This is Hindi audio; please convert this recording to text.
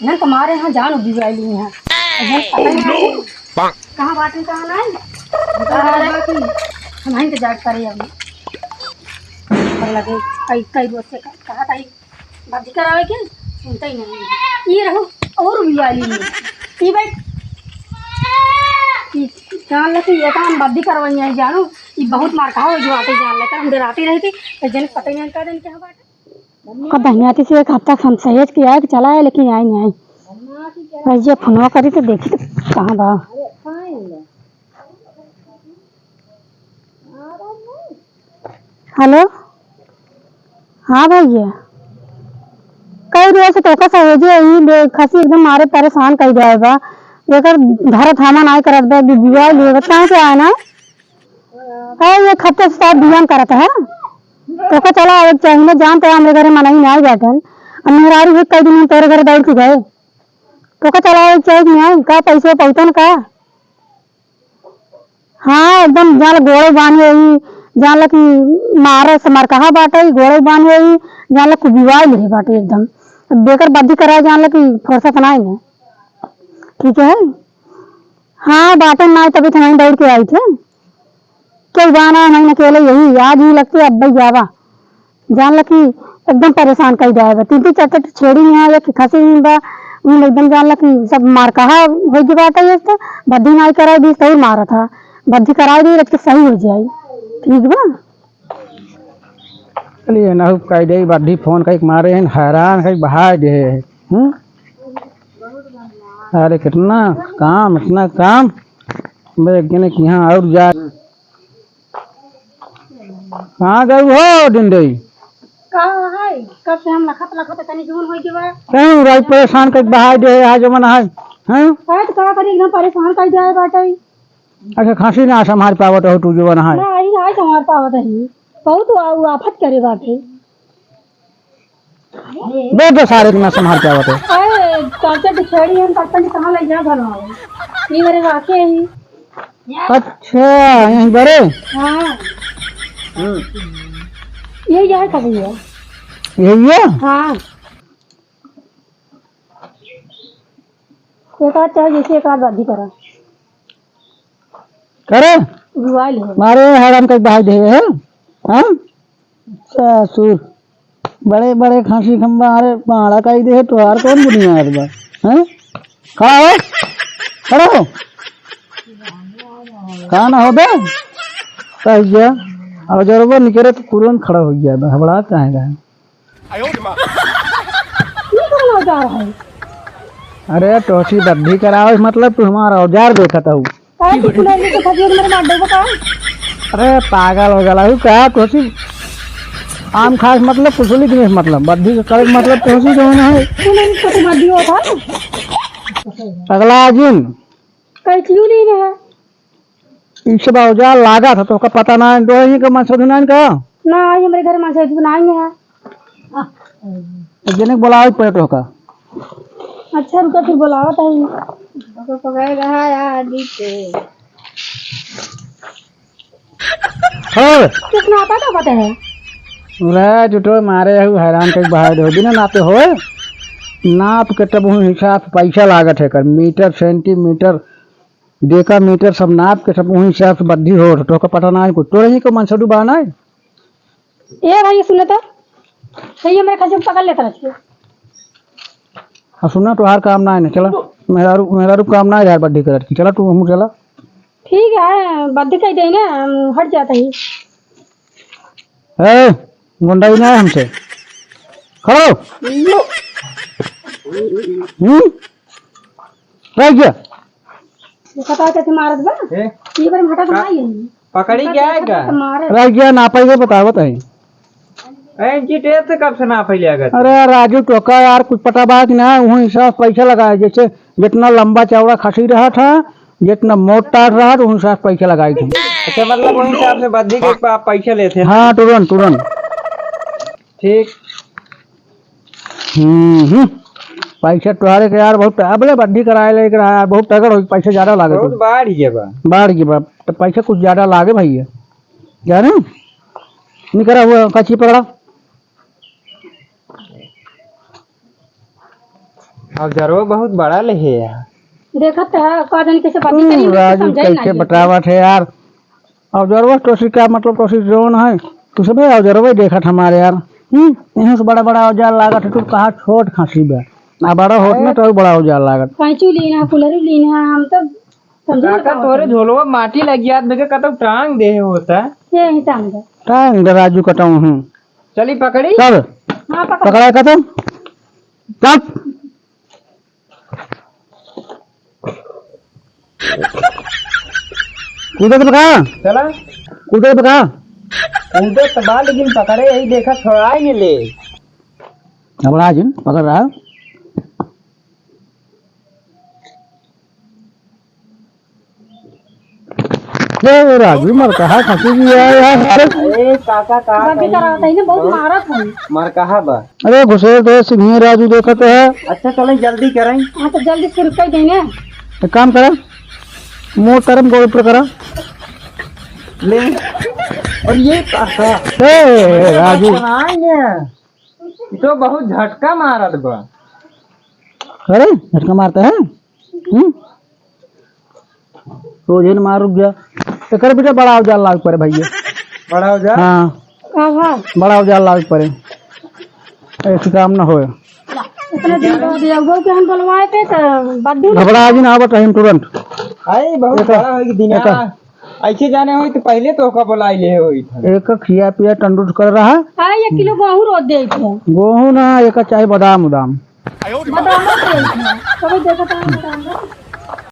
यहाँ तुम्हारे यहाँ जान उगी वाली है कहाँ बाटे कहाँ नहीं हम इंतजार करे अभी लगे कई कई रोज से कहा था बाजी करावे के सुनता ही नहीं ये रहो और भी वाली है ये बैठ जान लेके ये काम बद्दी करवाई है जानो ये बहुत मार कहा जो आते जान लेकर हम डराती रही थी तो जन पता ही नहीं कर क्या बात कब बहनियाती से एक हफ्ता हम सहेज किया है कि चला है लेकिन आई नहीं आई ये फोनवा करी तो देखी तो कहाँ बा हेलो हाँ भैया कई रोज से टोका सहेजे ही खसी एकदम मारे परेशान कर जाएगा लेकर घर थामा नहीं करत बे बिया लेवत कहाँ से आया ना है ये खत्ते से साथ बियान करत है तो का चला एक चाहिए जान तो हमरे घरे मनाई नहीं बैठन अब मेहरारू एक कई दिन तेरे घर दौड़ के गए तो का चला एक चाहिए नहीं का पैसे पहुंचन का हाँ एकदम जान गोड़े बांध ही जान लग मारे समर कहा बाटे गोड़े बांध ही जान लग विवाह ले बाटे एकदम बेकर बद्दी करा जान लग फुर्सत नहीं ठीक है हाँ बाटन ना तभी तो दौड़ के आई थे क्यों जाना नहीं अकेले यही याद ही लगती अब भाई जावा जान लगी एकदम परेशान कर जाएगा तीन तीन चार छेड़ी नहीं है खसी एकदम जान लगी सब मार कहा हो गई बात है तो बद्दी नहीं कराई दी सही मारा था बद्दी कराई दी रख सही हो जाए ठीक बा चलिए ना कह दे बद्दी फोन कहीं मारे हैं हैरान कहीं बहा दे अरे कितना काम इतना काम मैं यहाँ और जा कहाँ गई हो डिंडई कहाँ है कब से हम लखत लखत तनी जून होई के बा क्यों रात परेशान कर बहा दे आज मन है हैं तो का करी एकदम परेशान कर जाए बाटे अच्छा खांसी ना संभाल पावत हो तू जो है ना आई ना संभाल पावत है बहुत आफत करे बाटे दो दो सारे ना संभाल पावत है अरे चाचा की छेड़ी हम पता नहीं कहाँ ले जा घर में ये मेरे वाके ही अच्छा यहीं बड़े हाँ ये है कभी है यही है हाँ एक आध चाहे जैसे एक आध बाधी करा करे विवाह ले मारे हैरान कर बहा दे है हाँ ससुर बड़े बड़े खांसी खंबा अरे पहाड़ा का ही दे तो यार कौन दुनिया है हैं खड़ा हो खड़ा हो कहा ना हो बे सही गया अब जरूर निकले तो तुरंत खड़ा हो गया हबड़ा कहाँ गए अरे टोसी बद्धी कराओ मतलब तू हमारा औजार देखा था अरे पागल हो गया क्या टोसी आम खास मतलब कुसुली की मतलब बद्धी का करे मतलब टोसी जो है अगला जिन कई क्यों नहीं रहा इनसे औजार लागा था तो का पता ना दो ही का मसदुनान का ना ये मेरे घर में से नहीं है जने बुलाओ पड़े तो का अच्छा रुका फिर बुलावा तो पकड़ रहा यार दीते हो कितना आता तो पता है रे जुटो मारे हु हैरान कर बाहर हो बिना नापे हो नाप के तब हिसाब पैसा लागत है कर मीटर सेंटीमीटर देखा मीटर सब नाप के सब हिसाब से बद्धी हो तो का पता ना है कुछ तो रही को मनसडू बाना है ए भाई सुन तो सही है मेरे खासे पकड़ लेता है हाँ सुना तो हर काम ना है चला मेरा काम ना है यार बद्धी कर चला तू हम चला ठीक है बद्धी कह देंगे हट जाता ही ए गुंडा ही ना है हमसे खड़ो रह गया पता कैसे मारत बा ये बार हटा तो नहीं है पकड़ी क्या है का रह गया ना पाई बतावत है जी टेप से कब से ना फैले अगर अरे राजू टोका यार कुछ पता बात ना वही हिसाब पैसा लगाया जैसे जितना लंबा चौड़ा खसी रहा था जितना मोटा रहा तो हिसाब पैसा लगाई थी अच्छा मतलब वही हिसाब से बद्धी के पैसा लेते हैं हाँ तुरंत तुरंत ठीक पैसा तुम्हारे के यार बहुत अबले बद्धी कराए ले यार बहुत तगड़ हो पैसा ज्यादा लागे बहुत बाढ़ गया बा बाढ़ की बात तो पैसा कुछ ज्यादा लागे भैया जाने नहीं करा हुआ कच्ची पकड़ा औजारो बहुत बड़ा ले है यार। देखत है का जाने कैसे बात करी राजू समझाई कैसे ना बतावत है यार। औजारवा टोसी का मतलब टोसी जोन है तू सब औजारवा देखत हमारे यार। यहाँ से बड़ा बड़ा औजार लागत है तू कहा छोट खांसी बा ना बड़ा होत ना तो बड़ा औजार लागत। कैंचू लीना कुलर लीना हम तो समझे काका तोरे झोलवा माटी लगी याद में कतौ टांग दे होता। ये ही टांग दे टांग दे राजू कटाऊ हूँ चली पकड़ी। चल हां पकड़ पकड़ा का तुम चल कूदे तो पका चला कूदे तो पका कूदे तबा लेकिन पकड़े यही देखा छोड़ा ही नहीं ले। घबरा जिन पकड़ रहा है। ये राजू मर कहा खांसी भी है यार। ए काका का बाकी करा होता है ना बहुत मारत है। मर कहा बा। अरे घुसेर दे सिंह राजू देखो तो है। अच्छा चलें जल्दी करें। हां तो जल्दी शुरू कर देना। एक काम करा मुंह तरम गोल पर करा ले और ये काका ए राजू आएंगे तो बहुत झटका मारत बा। अरे झटका मारता है तो जेन मार रुक गया तो कर बेटा बड़ा औजार लाग पड़े भैया। बड़ा हो जा। हाँ हां बड़ा औजार लाग पड़े ऐसे काम ना होए। इतना दिन बाद लगो के हम बोलवाए थे तो बड्डू घबरा आज ना आवत है तुरंत। आई बहुत बड़ा होगी दिना ऐसे जाने हो तो पहले तो का बुलाई ले होई था। एक खिया पिया तंदुरुस्त कर रहा है। हां 1 किलो गेहूं रोज दे थे गेहूं ना एक चाहे बादाम उदाम बादाम दे थे कभी देखा था बादाम